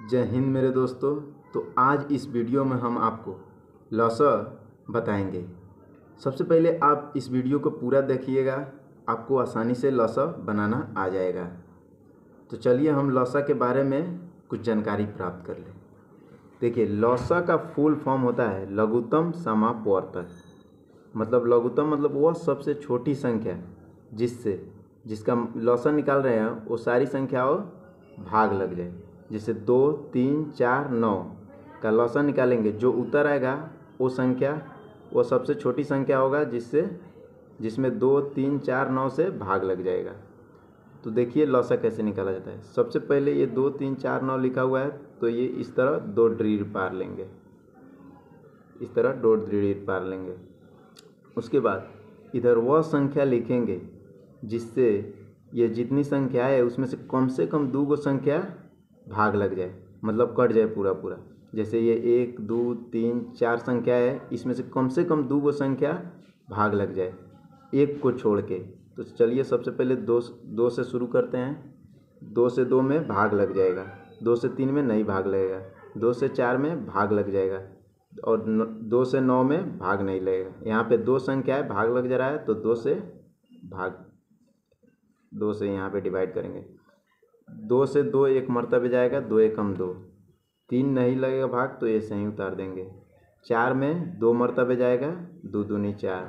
जय हिंद मेरे दोस्तों। तो आज इस वीडियो में हम आपको लॉसा बताएंगे। सबसे पहले आप इस वीडियो को पूरा देखिएगा, आपको आसानी से लॉसा बनाना आ जाएगा। तो चलिए हम लॉसा के बारे में कुछ जानकारी प्राप्त कर लें। देखिए, लॉसा का फुल फॉर्म होता है लघुत्तम समापवर्तक। मतलब लघुत्तम मतलब वह सबसे छोटी संख्या जिसका लॉसा निकाल रहे हैं वो सारी संख्याओं भाग लग जाए। जैसे 2, 3, 4, 9 का लॉसा निकालेंगे, जो उत्तर आएगा वो सबसे छोटी संख्या होगा जिसमें 2, 3, 4, 9 से भाग लग जाएगा। तो देखिए लॉसा कैसे निकाला जाता है। सबसे पहले ये 2, 3, 4, 9 लिखा हुआ है, तो ये इस तरह दो ड्रीर पार लेंगे, इस तरह दो ड्रीर पार लेंगे। उसके बाद इधर वह संख्या लिखेंगे जिससे ये जितनी संख्या है उसमें से कम 2 गो संख्या भाग लग जाए, मतलब कट जाए पूरा पूरा। जैसे ये 1, 2, 3, 4 संख्या है, इसमें से कम 2 गो संख्या भाग लग जाए एक को छोड़ के। तो चलिए सबसे पहले 2 से शुरू करते हैं। 2 से 2 में भाग लग जाएगा, 2 से 3 में नहीं भाग लगेगा, 2 से 4 में भाग लग जाएगा और 2 से 9 में भाग नहीं लगेगा। यहाँ पे 2 संख्या है, भाग लग जा रहा है तो 2 से यहाँ पे डिवाइड करेंगे। 2 से 2 एक मर्तबे जाएगा, 2 एकम 2, 3 नहीं लगेगा भाग तो ऐसे ही उतार देंगे। 4 में 2 मर्तबे जाएगा, 2 दूनी 4,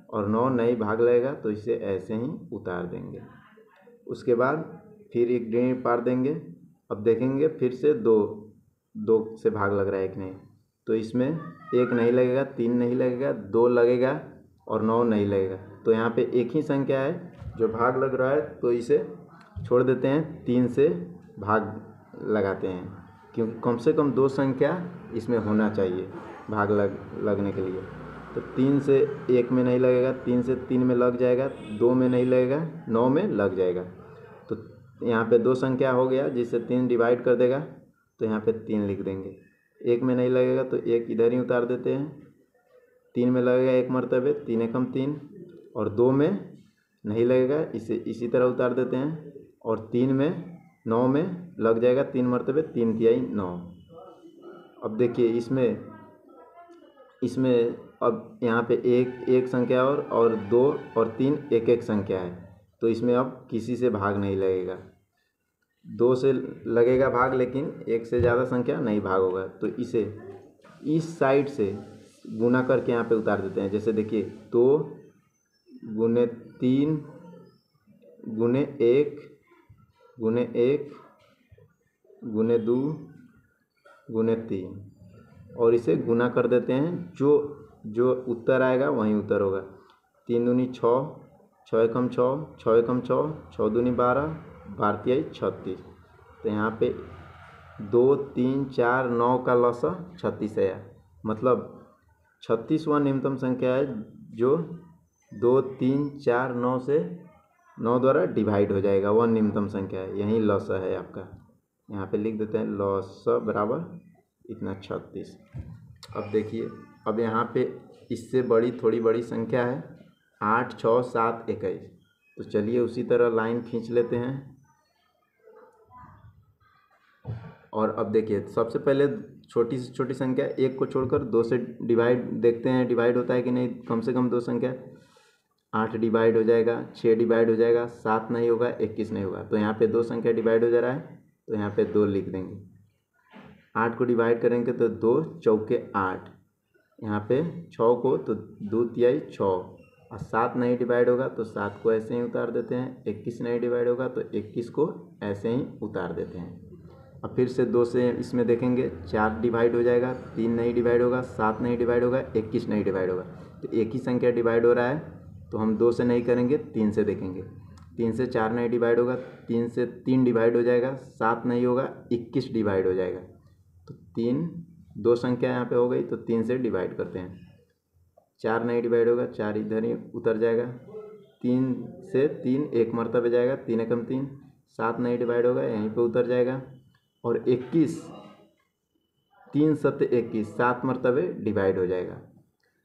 और 9 नहीं भाग लगेगा तो इसे ऐसे ही उतार देंगे। उसके बाद फिर एक ड्रीर पार देंगे। अब देखेंगे फिर से 2 से भाग लग रहा है, एक नहीं, तो इसमें 1 नहीं लगेगा, 3 नहीं लगेगा, 2 लगेगा और 9 नहीं लगेगा। तो यहाँ पे एक ही संख्या है जो भाग लग रहा है, तो इसे छोड़ देते हैं, 3 से भाग लगाते हैं, क्योंकि कम से कम 2 संख्या इसमें होना चाहिए भाग लगने के लिए। तो 3 से 1 में नहीं लगेगा, 3 से 3 में लग जाएगा, 2 में नहीं लगेगा, 9 में लग जाएगा। तो यहाँ पे 2 संख्या हो गया जिससे 3 डिवाइड कर देगा, तो यहाँ पे 3 लिख देंगे। 1 में नहीं लगेगा तो 1 इधर ही उतार देते हैं। 3 में लगेगा एक मर्तबे, 3 एकम 3, और 2 में नहीं लगेगा, इसे इसी तरह उतार देते हैं। और 3 में 9 में लग जाएगा 3 मर्तबे, 3 तिहाई 9। अब देखिए इसमें अब यहाँ पे एक संख्या और 2 और 3 एक एक संख्या है, तो इसमें अब किसी से भाग नहीं लगेगा। 2 से लगेगा भाग, लेकिन 1 से ज़्यादा संख्या नहीं भाग होगा, तो इसे इस साइड से गुना करके यहाँ पे उतार देते हैं। जैसे देखिए 2 गुने 3 गुने 1 गुने 1 गुने 2 गुने 3, और इसे गुना कर देते हैं। जो उत्तर आएगा वहीं उत्तर होगा। 3 दूनी 6, 6 एकम 6, 6 एकम 6, 6 दूनी 12, 12 तिहाई 36। तो यहाँ पे 2, 3, 4, 9 का लॉसा 36 है, मतलब 36वां न्यूनतम संख्या है जो 2, 3, 4, 9 से 9 द्वारा डिवाइड हो जाएगा, वह न्यूनतम संख्या है। यही लॉसा है आपका। यहाँ पे लिख देते हैं लॉसा बराबर इतना 36। अब देखिए, अब यहाँ पे इससे थोड़ी बड़ी संख्या है 8, 6, 7, 21। तो चलिए उसी तरह लाइन खींच लेते हैं। और अब देखिए सबसे पहले छोटी से छोटी संख्या 1 को छोड़कर 2 से देखते हैं डिवाइड होता है कि नहीं। कम से कम 2 संख्या, 8 डिवाइड हो जाएगा, 6 डिवाइड हो जाएगा, 7 नहीं होगा, 21 नहीं होगा। तो यहाँ पे 2 संख्या डिवाइड हो जा रहा है, तो यहाँ पे 2 लिख देंगे। 8 को डिवाइड करेंगे तो 2 चौके 8, यहाँ पे 6 को तो 2 तिहाई 6, और 7 नहीं डिवाइड होगा तो 7 को ऐसे ही उतार देते हैं। 21 नहीं डिवाइड होगा तो 21 को ऐसे ही उतार देते हैं। अब फिर से 2 से इसमें देखेंगे 4 डिवाइड हो जाएगा, 3 नहीं डिवाइड होगा, 7 नहीं डिवाइड होगा, 21 नहीं डिवाइड होगा। तो एक ही संख्या डिवाइड हो रहा है, तो हम 2 से नहीं करेंगे, 3 से देखेंगे। 3 से 4 नहीं डिवाइड होगा, 3 से 3 डिवाइड हो जाएगा, 7 नहीं होगा, 21 डिवाइड हो जाएगा। तो 2 संख्या यहाँ पे हो गई, तो 3 से डिवाइड करते हैं। 4 नहीं डिवाइड होगा, 4 इधर ही उतर जाएगा। 3 से 3 एक मर्तबे जाएगा, 3 एकम 3, 7 नहीं डिवाइड होगा, यहीं पे उतर जाएगा। और 21, 3 सत्ते 21, 7 मर्तबे डिवाइड हो जाएगा।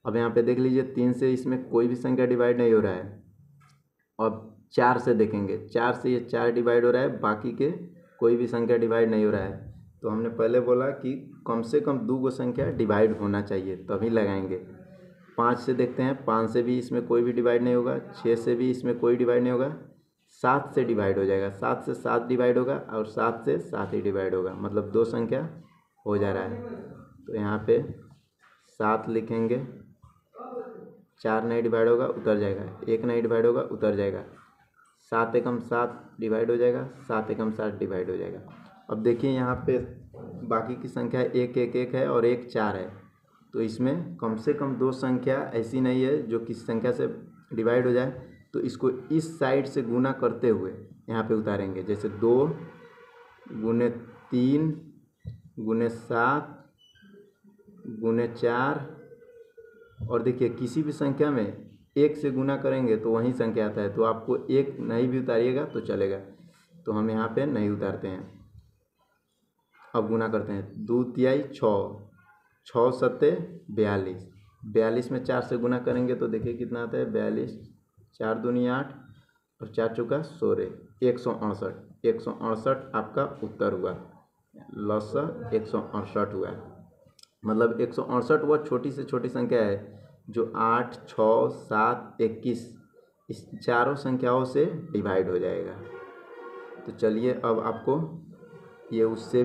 अब यहाँ पे देख लीजिए 3 से इसमें कोई भी संख्या डिवाइड नहीं हो रहा है। अब 4 से देखेंगे, 4 से ये 4 डिवाइड हो रहा है, बाकी के कोई भी संख्या डिवाइड नहीं हो रहा है। तो हमने पहले बोला कि कम से कम 2 गो संख्या डिवाइड होना चाहिए तभी लगाएंगे। 5 से देखते हैं, 5 से भी इसमें कोई भी डिवाइड नहीं होगा, 6 से भी इसमें कोई डिवाइड नहीं होगा, 7 से डिवाइड हो जाएगा, 7 से 7 डिवाइड होगा और 7 से 7 ही डिवाइड होगा, मतलब 2 संख्या हो जा रहा है। तो यहाँ पे 7 लिखेंगे, 4 नहीं डिवाइड होगा उतर जाएगा, 1 नहीं डिवाइड होगा उतर जाएगा, 7 एकम 7 डिवाइड हो जाएगा, 7 एकम 7 डिवाइड हो जाएगा। अब देखिए यहाँ पे बाकी की संख्या 1 1 1 है और 1 4 है, तो इसमें कम से कम 2 संख्या ऐसी नहीं है जो किसी संख्या से डिवाइड हो जाए, तो इसको इस साइड से गुना करते हुए यहाँ पे उतारेंगे। जैसे 2 गुने 3 गुने 7 गुने 4, और देखिए किसी भी संख्या में 1 से गुना करेंगे तो वही संख्या आता है, तो आपको 1 नहीं भी उतारिएगा तो चलेगा, तो हम यहाँ पे नहीं उतारते हैं। अब गुना करते हैं, 2 तिहाई 6, 6 सत्ते 42, 42 में 4 से गुना करेंगे तो देखिए कितना आता है 42, 4 दूनी 8 और 4 चौका 16, 168, 168 आपका उत्तर हुआ, लसा 168 हुआ। मतलब 168 वह छोटी से छोटी संख्या है जो 8 6 7 21 इस चारों संख्याओं से डिवाइड हो जाएगा। तो चलिए अब आपको ये उससे